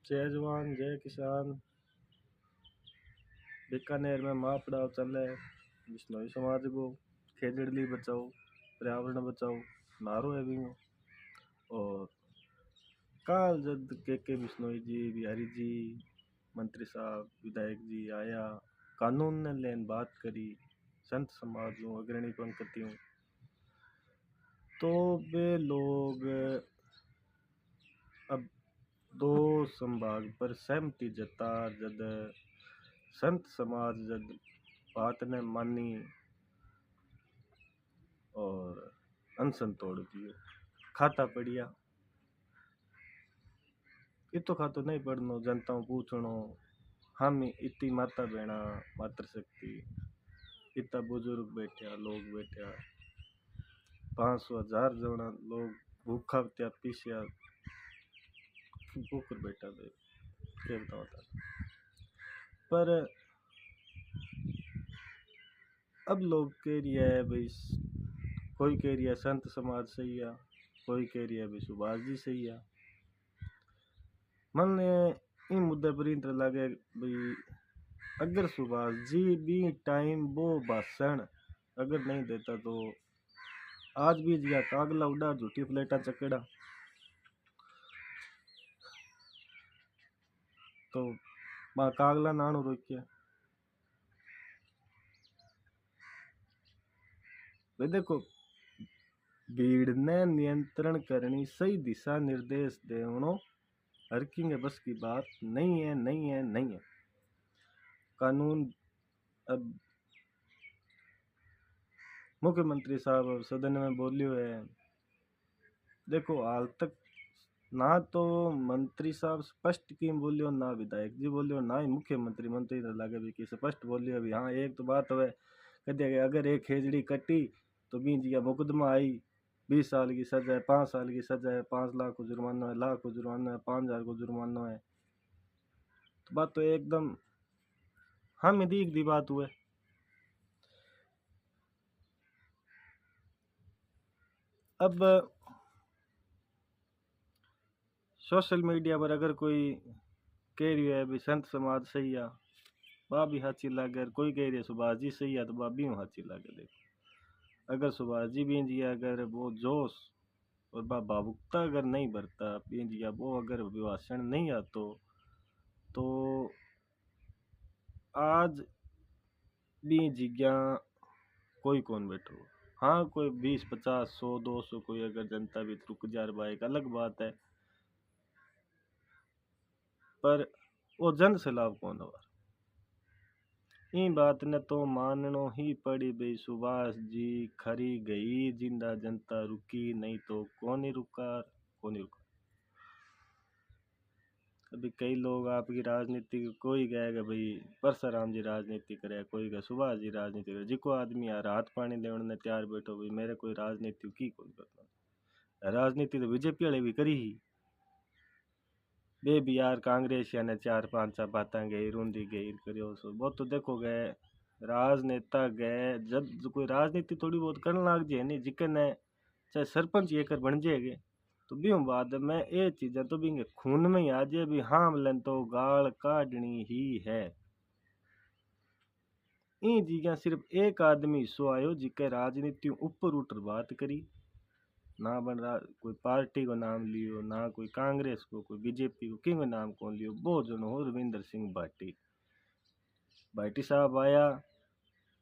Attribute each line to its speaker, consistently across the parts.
Speaker 1: जय जवान जय किसान। बीकानेर में महापड़ाव चले बिश्नोई समाज को खेजड़ी बचाओ पर्यावरण बचाओ नारो है बिंगो। और काल जद के बिश्नोई जी बिहारी जी मंत्री साहब विधायक जी आया कानून ने लेन बात करी संत समाज अग्रणी पंक्तियों तो वे लोग अब दो संभाग पर सहमति जता जद संत समाज जद बात ने मानी और अनशन तोड़ दियो खाता पड़िया इतो खातो नहीं पढ़नो जनता पूछनो हम इतनी माता बहना मातृशक्ति इतना बुजुर्ग बैठा लोग बैठा 500,000 जना लोग भूखा त्या पीसिया भूख बैठा दे क्या बताओ। पर अब लोग कह रही है भाई कोई कह रही है संत समाज सही है कोई कह रही है भाई सुभाष जी सही है। मन इन मुद्दे पर इंतर लगे भाई अगर सुभाष जी भी टाइम वो भाषण अगर नहीं देता तो आज भी जिया कागला उड़ा झूठी प्लेटा चकेड़ा तो मां कागला नानू रोकिया वे देखो भीड़ ने नियंत्रण करनी सही दिशा निर्देश देवनो हर की बस की बात नहीं है नहीं है नहीं है। कानून अब मुख्यमंत्री साहब सदन में बोलियो है देखो हाल तक ना तो मंत्री साहब स्पष्ट की बोलियो ना विधायक जी बोलियो ना ही मुख्यमंत्री मंत्री लगे भी कि स्पष्ट बोलियो अभी। हाँ एक तो बात है कहते अगर एक खेजड़ी कटी तो बीच या मुकदमा आई 20 साल की सजा है 5 साल की सजा है 5 लाख को जुर्माना है लाख को जुर्माना है 5,000 को जुर्माना है तो बात तो एकदम हम दीख दी बात हुए। अब सोशल मीडिया पर अगर कोई कह रही है भी संत समाज सही है बाबी हाची लागे कोई कह रही है सुभाष जी सही है तो बाबी हूँ हाची लागे। देखो अगर सुभाष जी भी जी अगर वो जोश और भावुकता अगर नहीं भरता जी वो अगर भाषण नहीं आतो तो आज भी जिज्ञा कोई कौन बैठो। हाँ कोई 20 50 100 200 कोई अगर जनता भी रुक जा रहा एक अलग बात है पर वो जन से लाभ कौन हो। ई बात ने तो माननो ही पड़ी भाई सुभाष जी खरी गई जिंदा जनता रुकी नहीं तो कौन ही रुका कौन ही रुका। अभी कई लोग आपकी राजनीति कोई कहेगा भाई परसराम जी राजनीति करे कोई कहे सुभाष जी राजनीति करे जिको आदमी यार हाथ पानी देने ने तैयार बैठो भाई मेरे कोई राजनीति की कौन करना। राजनीति तो बीजेपी वाले भी करी ही बे भी यार कांग्रेस या ने 4-5 बातें गई रूंदी गई करियो सो वो तो देखो गए राजनेता गए जब कोई राजनीति थोड़ी बहुत करने लग जाए नहीं जिके ने चाहे सरपंच ये कर बन जाएगे तो भी बाद में ये चीज़ें तो भी खून में ही आ जाए भी हाँ मिलन तो गाल काटनी ही है। ये चीज़ें सिर्फ एक आदमी सो आयो जिके राजनीति ऊपर उठ बात करी ना बन रहा कोई पार्टी को नाम लियो ना कोई कांग्रेस को कोई बीजेपी को किंग नाम कौन लियो वो जो हो रविंदर सिंह भाटी साहब आया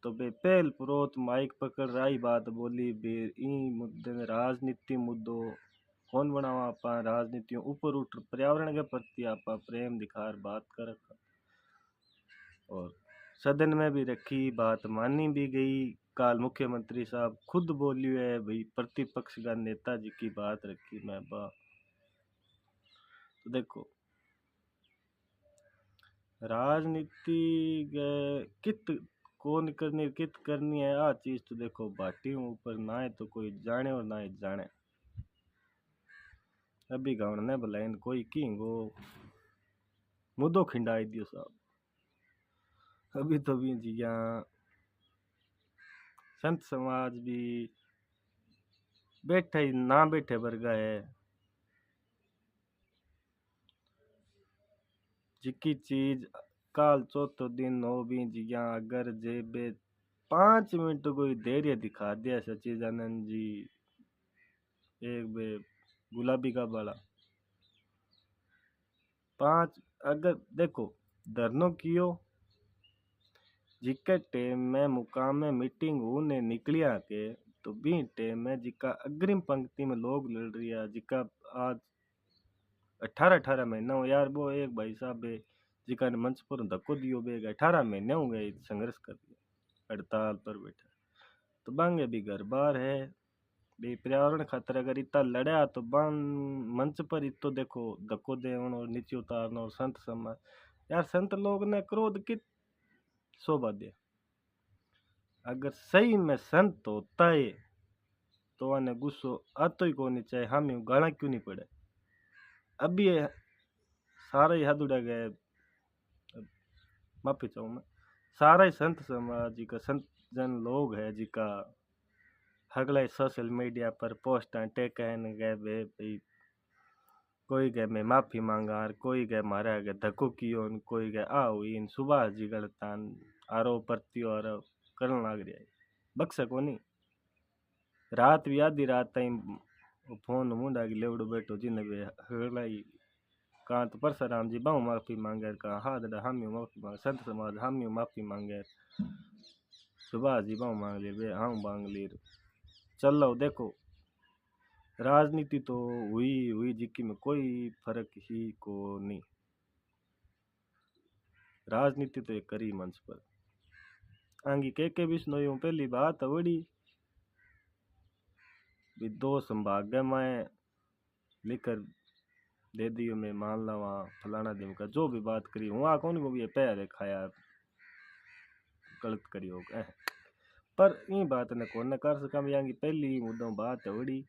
Speaker 1: तो बे पहल प्रोत माइक पकड़ रही बात बोली बे मुद्दे में राजनीति मुद्दों कौन बनावा आपा राजनीतियों ऊपर उठ पर्यावरण के प्रति आपा प्रेम दिखार बात कर और सदन में भी रखी बात मानी भी गई। काल मुख्यमंत्री साहब खुद बोलियो है भाई प्रतिपक्ष का नेता जी की बात रखी मैं बा तो देखो राजनीति कित कौन करनी कित करनी है आ चीज तो देखो भाटी ऊपर ना है तो कोई जाने और ना ही जाने। अभी गाँव ने बुलाइन कोई किंगो मुद्दो खिंडाई दियो साहब अभी तो भी जिया संत समाज भी बैठे ही ना बैठे वर्गा है जिकी चीज काल चौथो दिन हो भी जिया अगर जे बे 5 मिनट कोई धैर्य दिखा दिया सच्चिदानंद जी एक बे गुलाबी का बाला 5 अगर देखो धरनो कियो जिके टेम में मुकाम में मीटिंग होने निकलिया के तो बी टेम में जिका अग्रिम पंक्ति में लोग लड़ रही है जिका आज 18 महीना हो यार वो एक भाई साहब है जिका ने मंच पर धक्को दियो बे 18 महीने हो गए संघर्ष कर दिया हड़ताल पर बैठा तो बांगे भी घर बार है भी पर्यावरण खातर अगर इतना लड़ा तो बांग मंच पर इतो देखो धक्को दे और नीचे उतारना और संत समाज यार संत लोग ने क्रोध कित शोभा दे अगर सही में संत होता है तो आने गुस्सो आतो ही को नहीं चाहे हम गाना क्यों नहीं पड़े अभी सारा ही हाथ उड़ा गए माफी चाहूँ मैं सारा ही संत समाज जी का संत जन लोग है जिका हगला सोशल मीडिया पर पोस्ट टेकन गए भाई कोई गए मैं माफी मांगा कोई गए मारा गए धक्को कियो कोई गए आओ इन सुभाष जी गलतान आरोप प्रत्यो आरोप करन लाग रहा है बक्सा को नहीं रात भी आधी रात ताई फोन मुंडा की लेवड़ो बैठो जिन्हें वे हगलाई कहाँ तो परसराम जी बहु माफी मांगे कहाँ हाथ हम माफी मांगे संत समाज हम माफी मांगे सुभाष जी बहु मांग ले वे हम मांग ली चलो देखो राजनीति तो हुई जिक्की में कोई फर्क ही को नहीं राजनीति तो एक करी मंच पर आंगी के बिश्नोई पहली बात अवड़ी भी 2 संभाग में लिखकर दे दियो मैं मान ला वहाँ फलाना दिन का जो भी बात करी वहाँ कौन को भी ये पैर खाया गलत करी होगा पर ये बात ने कौन न कर सका यहाँ की पहली मुद्दों बात अवड़ी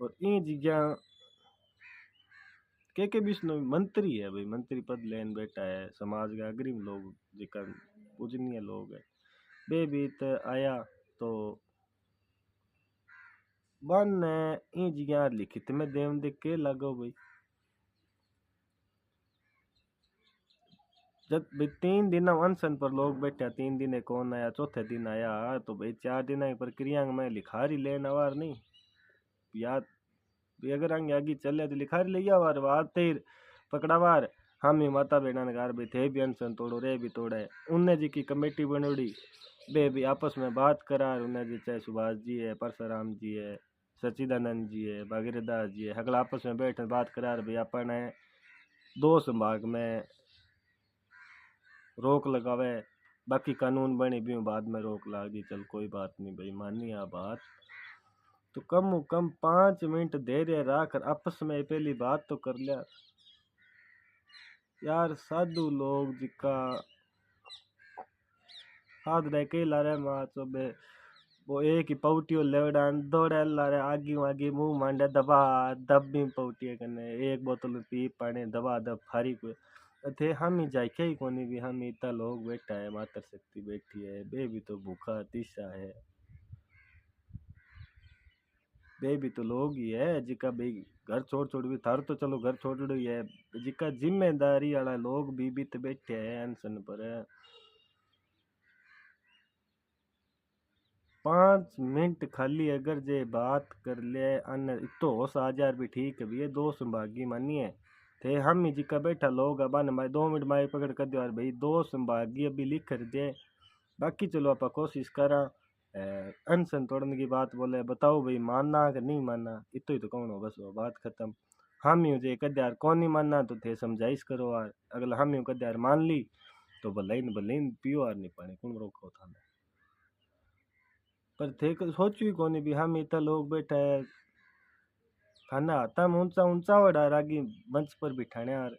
Speaker 1: और ये जिज्ञा के बिश्नोई मंत्री है भाई मंत्री पद लेन बैठा है समाज के अग्रिम लोग जिका पूजनीय लोग है बे बीत आया तो बन ने जिज्ञा लिखित में देव देख के लगो भाई जब भाई 3 दिन अनशन पर लोग बैठे 3 दिन कौन आया चौथे दिन आया तो भाई 4 दिन की प्रक्रिया में लिखारी लेन आवार नहीं याद अगर आगे चले तो लिखारी ले आवार आते पकड़ावार हम ही माता बेटा ने घर भी थे भी अनशन तोड़ो रे भी तोड़े उनने जी की कमेटी बनोड़ी बे भी आपस में बात करा उन्हें जी चाहे सुभाष जी है परसराम जी है सच्चिदानंद जी है भागीरथदास जी है हगला आपस में बैठ बात करा भाई अपन 2 संभाग में रोक लगावे बाकी कानून बनी भी बाद में रोक लग दी चल कोई बात नहीं भाई मानी आ बात तो कम कम 5 मिनट धैर्य रख आपस में पहली बात तो कर लिया यार साधु लोग जिका हाथ रह के ला रहे माँ चोबे वो एक ही पौटियो लेवड़ा दौड़े ला रहे आगी मुंह मांडे दबा दबी पौटिए कने एक बोतल पी पाने दबा दब फारी को थे हम ही जाए ही कोनी भी हम इतना लोग बैठा है मातर शक्ति बैठी है बे भी तो भूखा तीसा है बे भी तो लोग ही है जिका भाई घर छोड़ भी थार तो चलो घर छोड़ ही है जिका जिम्मेदारी वाला लोग भी तो बैठे है अनशन पर 5 मिनट खाली अगर जे बात कर ले अन इतो हो साजार भी ठीक है भी ये 2 संभागी मानिए थे हम ही जिका बैठा लोग अब 2 मिनट माई पकड़ कर दियो भाई 2 संभागी अभी लिख कर दे बाकी चलो आप कोशिश करा अनशन तोड़ने की बात बोले बताओ भाई मानना कि नहीं मानना इतो ही तो कौन हो बस वो बात खत्म हम ही जे कद्यार कौन नहीं मानना तो थे समझाइश करो यार अगला हम ही कद्यार मान ली तो भले पियो यार नहीं पानी कौन रोको था पर थे सोचू कोनी भी हम इतना लोग बैठा है खाना आता में ऊंचा ऊंचा वड़ा रागी मंच पर बिठाने यार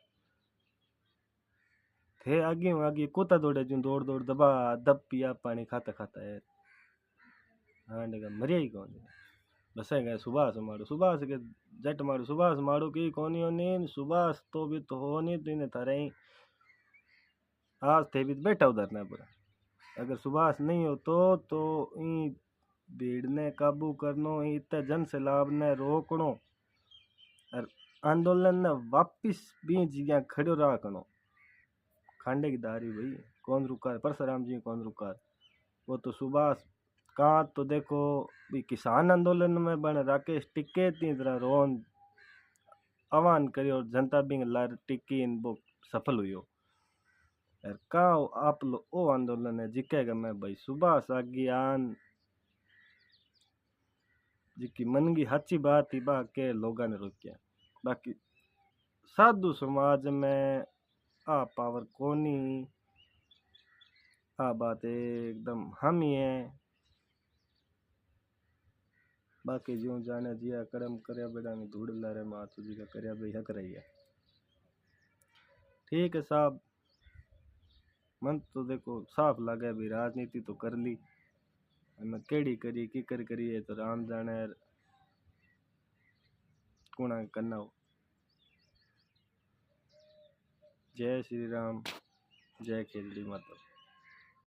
Speaker 1: थे आगे कुत्ता दौड़े जो दौड़ दौड़ दबा दब पिया पानी खाता खाता है हाँ डेगा मरिया ही कौन बस गए सुभाष के जट मारो सुभाष मारो की कोनी होनी सुभाष तो भी तो हो नहीं तो इन्हें थारे आज थे भी बैठा उधर ना पूरा अगर सुभाष नहीं हो तो भीड़ ने काबू करनो इतना जन सैलाब ने रोकनो और आंदोलन ने वापिस भी जगह खड़ो रखनो खांडे की दारी भाई, कौन रुका है? परसराम जी कौन रुका है? वो तो सुभाष कहाँ तो देखो भी किसान आंदोलन में बन राकेश टिके तीन तरह रोन आह्वान करियो और जनता बिंग लार टिकी इन वो सफल हुई हो यार। कहाँ आप लो ओ आंदोलन है जिकेगा मैं भाई सुभाष आज्ञान जिकी मन की सच्ची बात ही बा के लोगों ने रोकिया। बाकी साधु समाज में आ पावर कोनी, आ बात एकदम हम ही है। बाकी जो जाने जिया कर्म करया बेड़ा में धूड़ लारे मातू जी का करया भाई हक रही है। ठीक है साहब, मन तो देखो साफ लगे भी राजनीति तो कर ली, मैं केड़ी करी की करी है तो राम जाने कुणा करना हो। जय श्री राम, जय खेलड़ी माता।